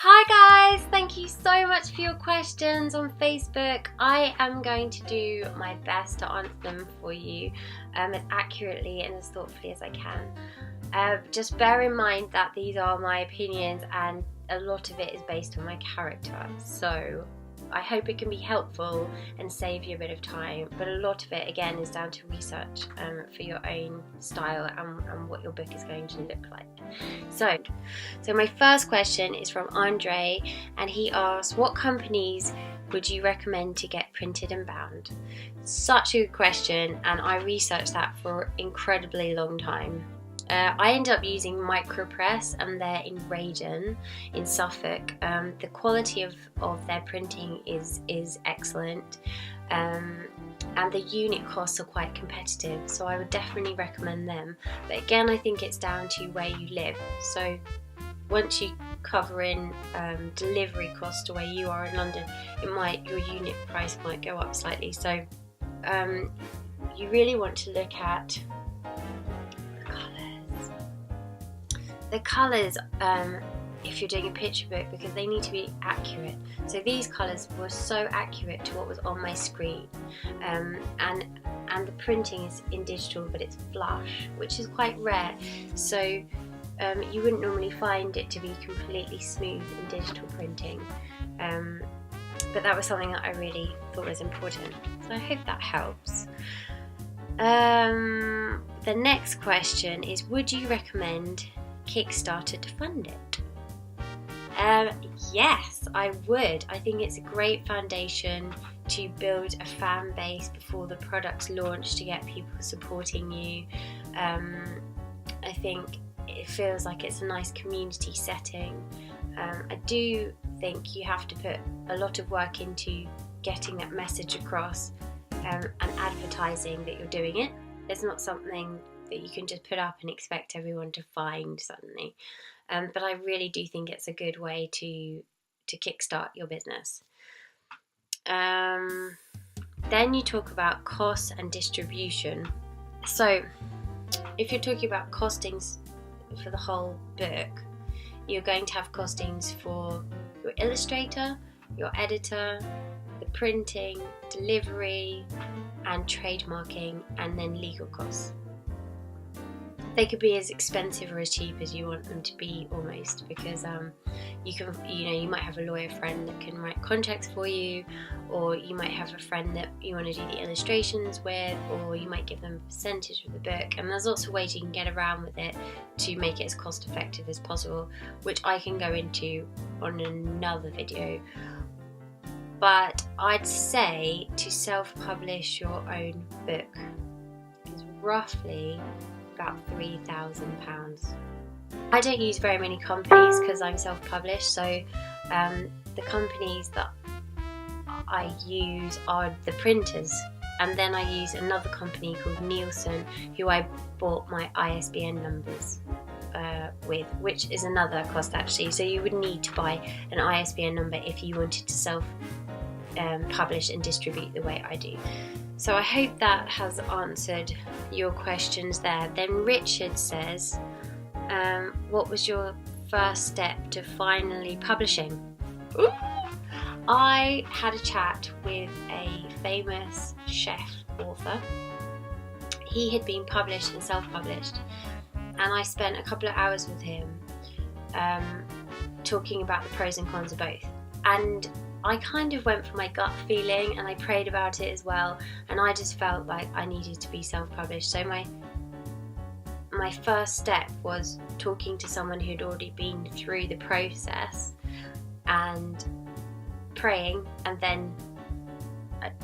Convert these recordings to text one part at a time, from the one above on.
Hi guys, thank you so much for your questions on Facebook. I am going to do my best to answer them for you as accurately and as thoughtfully as I can. Just bear in mind that these are my opinions and a lot of it is based on my character. So I hope it can be helpful and save you a bit of time, but a lot of it again is down to research for your own style and what your book is going to look like. So my first question is from Andre, and he asks, what companies would you recommend to get printed and bound? Such a good question, and I researched that for an incredibly long time. I ended up using Micropress, and they're in Raydon in Suffolk. The quality of their printing is excellent, and the unit costs are quite competitive, so I would definitely recommend them. But again, I think it's down to where you live. So once you cover in delivery cost to where you are in London, your unit price might go up slightly. So you really want to look at the colours if you're doing a picture book, because they need to be accurate. So these colours were so accurate to what was on my screen, and the printing is in digital, but it's flush, which is quite rare. So you wouldn't normally find it to be completely smooth in digital printing, but that was something that I really thought was important. So I hope that helps. The next question is, would you recommend Kickstarter to fund it? Yes, I would. I think it's a great foundation to build a fan base before the product's launched, to get people supporting you. I think it feels like it's a nice community setting. I do think you have to put a lot of work into getting that message across, and advertising that you're doing it. It's not something that you can just put up and expect everyone to find suddenly. But I really do think it's a good way to kickstart your business. Then you talk about costs and distribution. So if you're talking about costings for the whole book, you're going to have costings for your illustrator, your editor, the printing, delivery, and trademarking, and then legal costs. They could be as expensive or as cheap as you want them to be, almost, because you might have a lawyer friend that can write contracts for you, or you might have a friend that you want to do the illustrations with, or you might give them a percentage of the book, and there's lots of ways you can get around with it to make it as cost effective as possible, which I can go into on another video. But I'd say to self-publish your own book is roughly about £3,000. I don't use very many companies because I'm self-published, so the companies that I use are the printers, and then I use another company called Nielsen, who I bought my ISBN numbers with, which is another cost actually. So you would need to buy an ISBN number if you wanted to self-publish and distribute the way I do. So I hope that has answered your questions there. Then Richard says, what was your first step to finally publishing? Ooh. I had a chat with a famous chef author. He had been published and self-published, and I spent a couple of hours with him talking about the pros and cons of both. And I kind of went for my gut feeling, and I prayed about it as well, and I just felt like I needed to be self-published. So my first step was talking to someone who'd already been through the process and praying, and then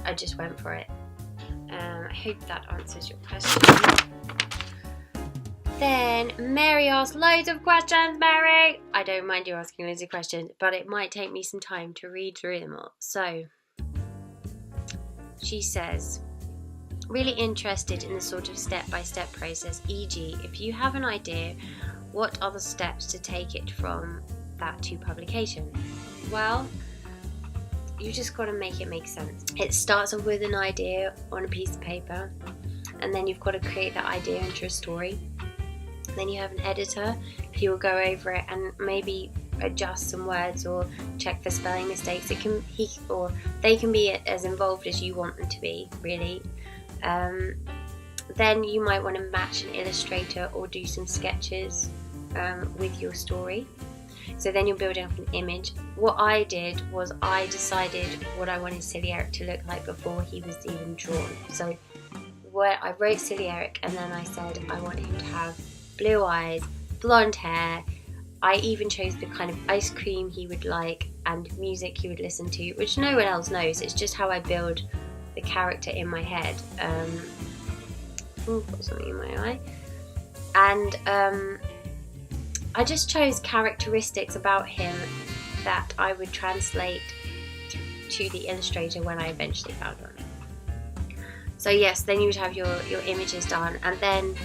I just went for it. I hope that answers your question. Then Mary asked loads of questions. Mary, I don't mind you asking loads of questions, but it might take me some time to read through them all. So she says, really interested in the sort of step-by-step process, e.g. if you have an idea, what are the steps to take it from that to publication? Well, you just got to make it make sense. It starts off with an idea on a piece of paper, and then you've got to create that idea into a story. Then you have an editor who will go over it and maybe adjust some words or check for spelling mistakes. They can be as involved as you want them to be, really. Then you might want to match an illustrator or do some sketches with your story. So then you're building up an image. What I did was I decided what I wanted Silly Eric to look like before he was even drawn. So where I wrote Silly Eric, and then I said I want him to have blue eyes, blonde hair. I even chose the kind of ice cream he would like and music he would listen to, which no one else knows. It's just how I build the character in my head. Got something in my eye. And I just chose characteristics about him that I would translate to the illustrator when I eventually found one. So yes, then you would have your images done, and then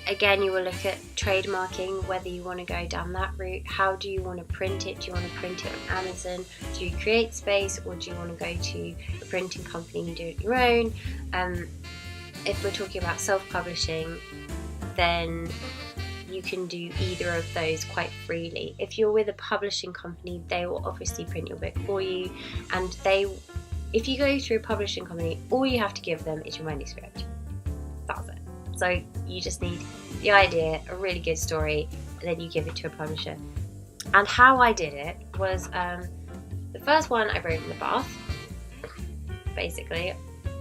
again you will look at trademarking, whether you want to go down that route. How do you want to print it? Do you want to print it on Amazon? Do you create space, or do you want to go to a printing company and do it your own? If we're talking about self-publishing, then you can do either of those quite freely. If you're with a publishing company, they will obviously print your book for you, and if you go through a publishing company, all you have to give them is your manuscript. That's it. So you just need the idea, a really good story, and then you give it to a publisher. And how I did it was, the first one I wrote in the bath. Basically, I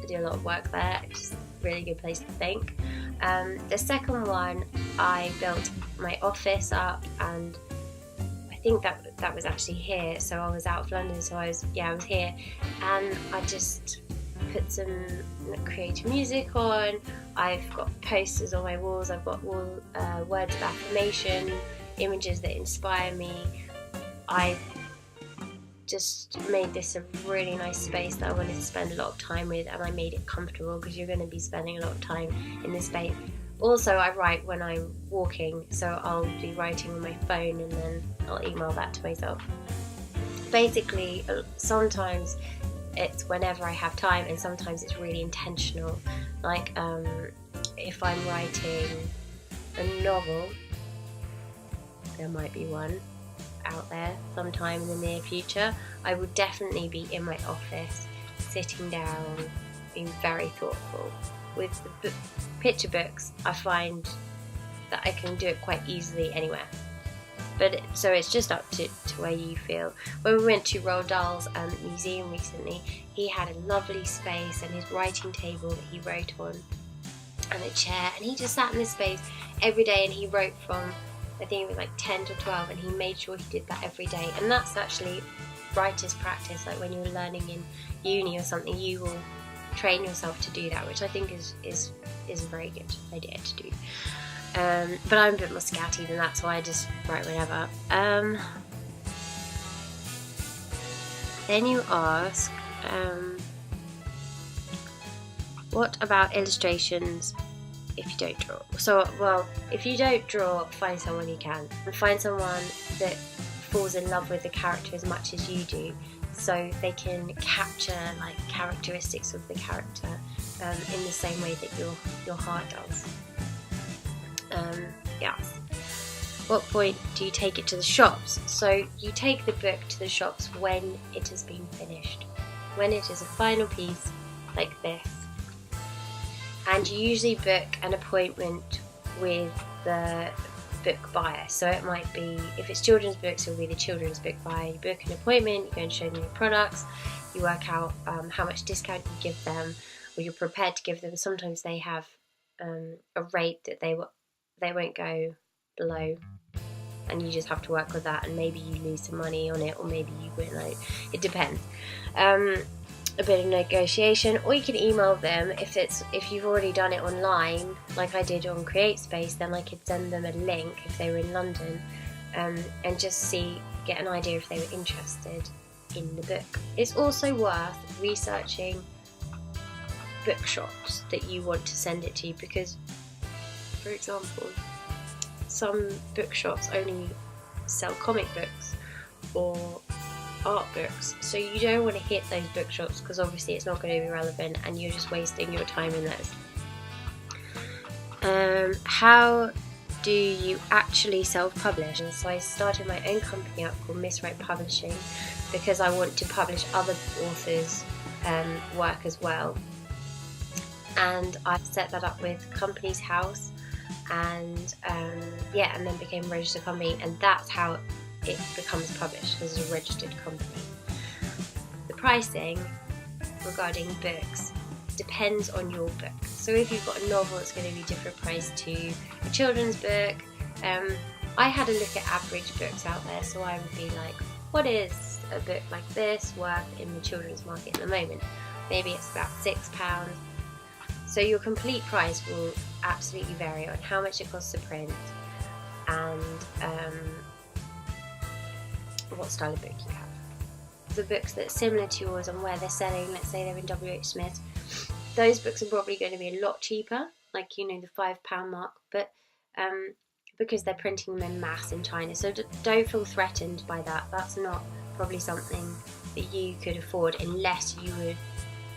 do a lot of work there. It's just a really good place to think. The second one, I built my office up, and I think that was actually here. So I was out of London, so I was here, and I just put some creative music on. I've got posters on my walls. I've got words of affirmation, images that inspire me. I just made this a really nice space that I wanted to spend a lot of time with, and I made it comfortable because you're going to be spending a lot of time in this space. Also, I write when I'm walking, so I'll be writing on my phone and then I'll email that to myself. Basically, sometimes it's whenever I have time, and sometimes it's really intentional. Like if I'm writing a novel, there might be one out there sometime in the near future, I would definitely be in my office, sitting down, being very thoughtful. With the picture books, I find that I can do it quite easily anywhere. So it's just up to where you feel. When we went to Roald Dahl's museum recently, he had a lovely space and his writing table that he wrote on, and a chair, and he just sat in this space every day, and he wrote from, I think it was like 10 to 12, and he made sure he did that every day. And that's actually writer's practice. Like when you're learning in uni or something, you will train yourself to do that, which I think is a very good idea to do. But I'm a bit more scatty than that, so I just write whenever. Then you ask, what about illustrations if you don't draw? So, well, if you don't draw, find someone who can. And find someone that falls in love with the character as much as you do, so they can capture like characteristics of the character in the same way that your heart does. Yes. What point do you take it to the shops? So you take the book to the shops when it has been finished, when it is a final piece like this. And you usually book an appointment with the book buyer. So it might be, if it's children's books, it'll be the children's book buyer. You book an appointment, you go and show them your products, you work out how much discount you give them, or you're prepared to give them. Sometimes they have a rate that they won't go below, and you just have to work with that, and maybe you lose some money on it, or maybe you win. It depends. A bit of negotiation, or you can email them. If you've already done it online, like I did on CreateSpace, then I could send them a link if they were in London, and just get an idea if they were interested in the book. It's also worth researching bookshops that you want to send it to, because, for example, some bookshops only sell comic books or art books, so you don't want to hit those bookshops because obviously it's not going to be relevant and you're just wasting your time in those. How do you actually self-publish? And so I started my own company up called Miss Wright Publishing because I want to publish other authors' work as well. And I set that up with Companies House, and and then became a registered company, and that's how it becomes published as a registered company. The pricing regarding books depends on your book. So if you've got a novel, it's going to be different price to a children's book. I had a look at average books out there, so I would be like, what is a book like this worth in the children's market at the moment? Maybe it's about £6. So your complete price will absolutely vary on how much it costs to print and what style of book you have. The books that are similar to yours and where they're selling, let's say they're in WH Smith, those books are probably going to be a lot cheaper, like, you know, the £5 mark, but because they're printing them in mass in China. So don't feel threatened by that. That's not probably something that you could afford unless you were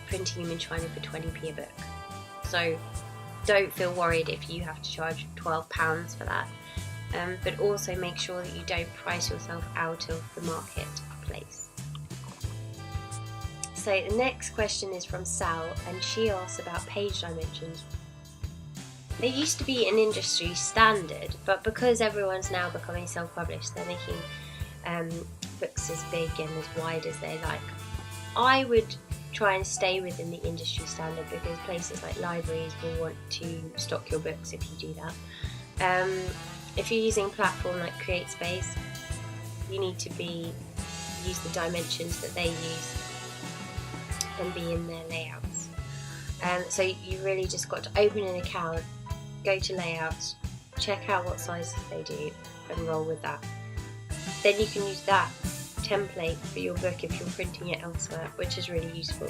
printing them in China for 20p a book. So don't feel worried if you have to charge £12 for that. But also make sure that you don't price yourself out of the marketplace. So the next question is from Sal, and she asks about page dimensions. They used to be an industry standard, but because everyone's now becoming self-published, they're making books as big and as wide as they like. I would try and stay within the industry standard because places like libraries will want to stock your books if you do that. If you're using a platform like CreateSpace, you need to use the dimensions that they use and be in their layouts. So you really just got to open an account, go to layouts, check out what sizes they do and roll with that. Then you can use that template for your book if you're printing it elsewhere, which is really useful.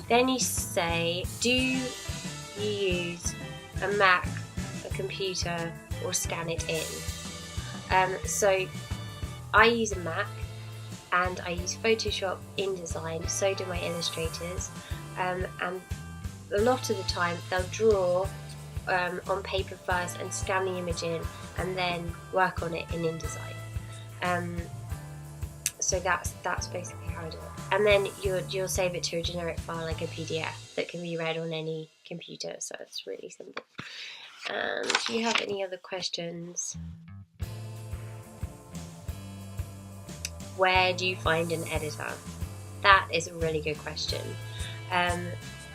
Then you say, do you use a Mac, a computer, or scan it in? So I use a Mac, and I use Photoshop, InDesign, so do my illustrators, and a lot of the time they'll draw on paper first and scan the image in and then work on it in InDesign. So that's basically how I do it. And then you'll save it to a generic file like a PDF that can be read on any computer, so it's really simple. Do you have any other questions? Where do you find an editor? That is a really good question.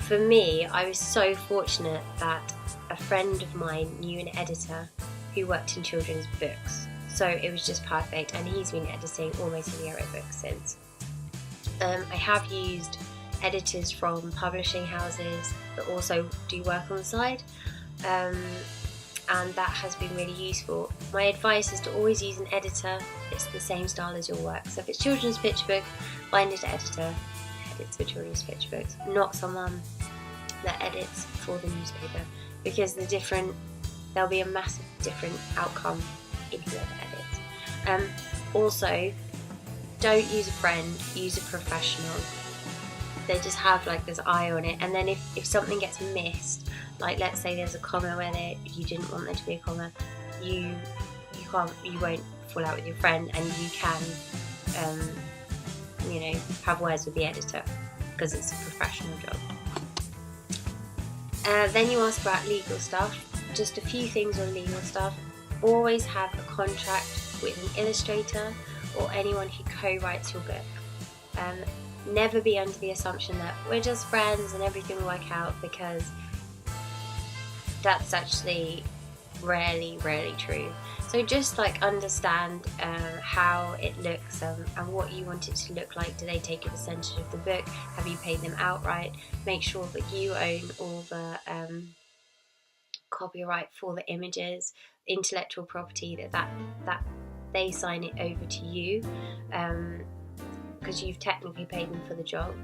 For me, I was so fortunate that a friend of mine knew an editor who worked in children's books. So it was just perfect, and he's been editing all my Silly books since. I have used editors from publishing houses that also do work on the side, and that has been really useful. My advice is to always use an editor that's the same style as your work. So if it's children's picture book, find an editor who edits for children's picture books, not someone that edits for the newspaper, because there'll be a massive different outcome in whoever edits. Also, don't use a friend, use a professional. They just have like this eye on it, and then if something gets missed, like let's say there's a comma where you didn't want there to be a comma, you won't fall out with your friend, and you can have words with the editor because it's a professional job. Then you ask about legal stuff. Just a few things on legal stuff. Always have a contract with an illustrator or anyone who co-writes your book. Never be under the assumption that we're just friends and everything will work out, because that's actually rarely true. So just understand how it looks and what you want it to look like. Do they take a percentage of the book? Have you paid them outright? Make sure that you own all the copyright for the images, intellectual property, that they sign it over to you, because you've technically paid them for the job.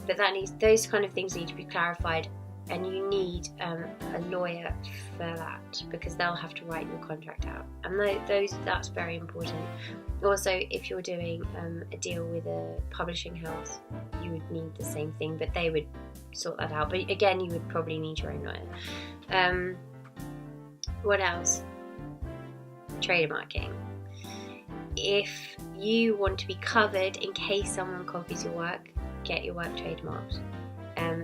But those kind of things need to be clarified, and you need a lawyer for that, because they'll have to write your contract out, and that's very important. Also, if you're doing a deal with a publishing house, you would need the same thing, but they would sort that out. But again, you would probably need your own lawyer. What else? Trademarking. If you want to be covered in case someone copies your work, get your work trademarked.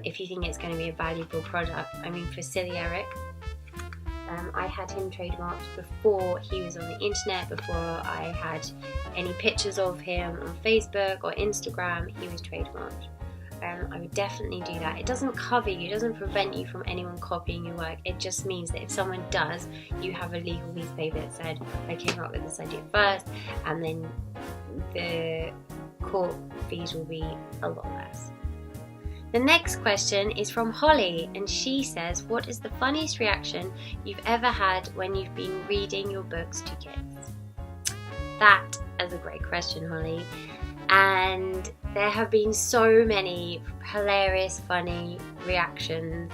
If you think it's going to be a valuable product. I mean, for Silly Eric, I had him trademarked before he was on the internet, before I had any pictures of him on Facebook or Instagram. He was trademarked. I would definitely do that. It doesn't cover you, it doesn't prevent you from anyone copying your work. It just means that if someone does, you have a legal piece of paper that said, I came up with this idea first, and then the court fees will be a lot less. The next question is from Holly, and she says, what is the funniest reaction you've ever had when you've been reading your books to kids? That is a great question, Holly. And there have been so many hilarious, funny reactions,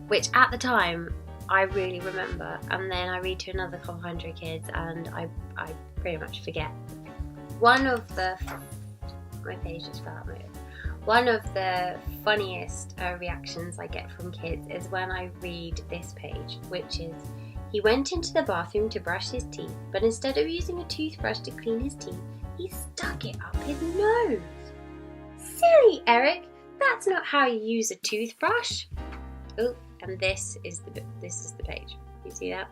which at the time I really remember, and then I read to another couple hundred kids and I pretty much forget. One of the funniest reactions I get from kids is when I read this page, which is, he went into the bathroom to brush his teeth, but instead of using a toothbrush to clean his teeth, he stuck it up his nose. Silly Eric, that's not how you use a toothbrush. Oh, and this is the page. You see that?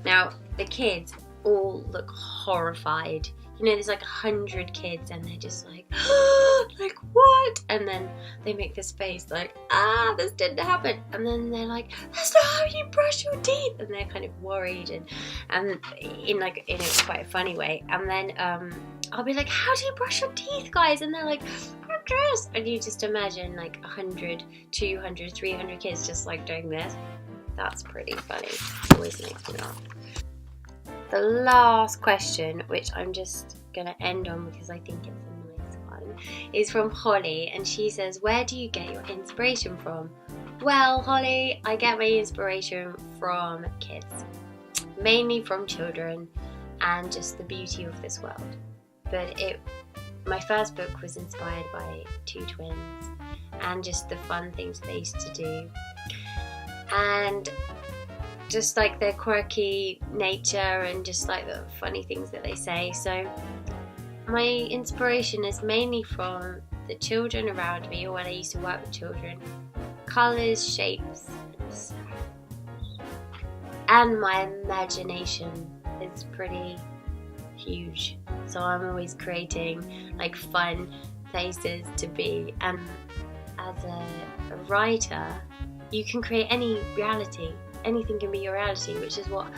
Now the kids all look horrified. You know, there's like 100 kids and they're just like, like what? And then they make this face like, this didn't happen. And then they're like, that's not how you brush your teeth. And they're kind of worried and in a quite a funny way. And then I'll be like, how do you brush your teeth, guys? And they're like, this. And you just imagine like 100, 200, 300 kids just like doing this. That's pretty funny. It always makes me laugh. The last question, which I'm just going to end on because I think it's a nice one, is from Holly, and she says, where do you get your inspiration from? Well, Holly, I get my inspiration from kids, mainly from children and just the beauty of this world. But my first book was inspired by two twins and just the fun things they used to do. And just like their quirky nature and just like the funny things that they say. So my inspiration is mainly from the children around me, or when I used to work with children, colours, shapes, and sounds. And my imagination is pretty huge, so I'm always creating like fun places to be. And as a writer, you can create any reality. Anything can be your reality, which is what,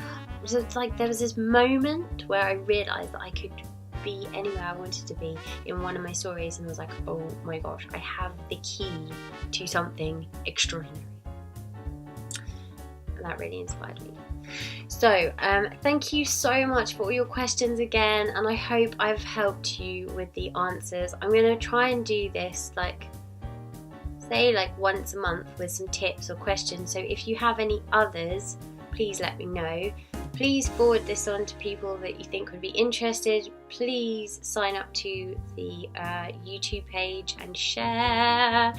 so it's like there was this moment where I realised that I could be anywhere I wanted to be in one of my stories, and I was like, oh my gosh, I have the key to something extraordinary. And that really inspired me. So thank you so much for all your questions again, and I hope I've helped you with the answers. I'm going to try and do this say once a month with some tips or questions, so if you have any others, please let me know. Please forward this on to people that you think would be interested. Please sign up to the YouTube page and share, and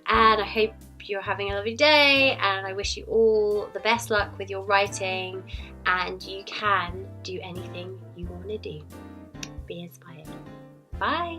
I hope you're having a lovely day, and I wish you all the best luck with your writing, and you can do anything you want to do. Be inspired. Bye.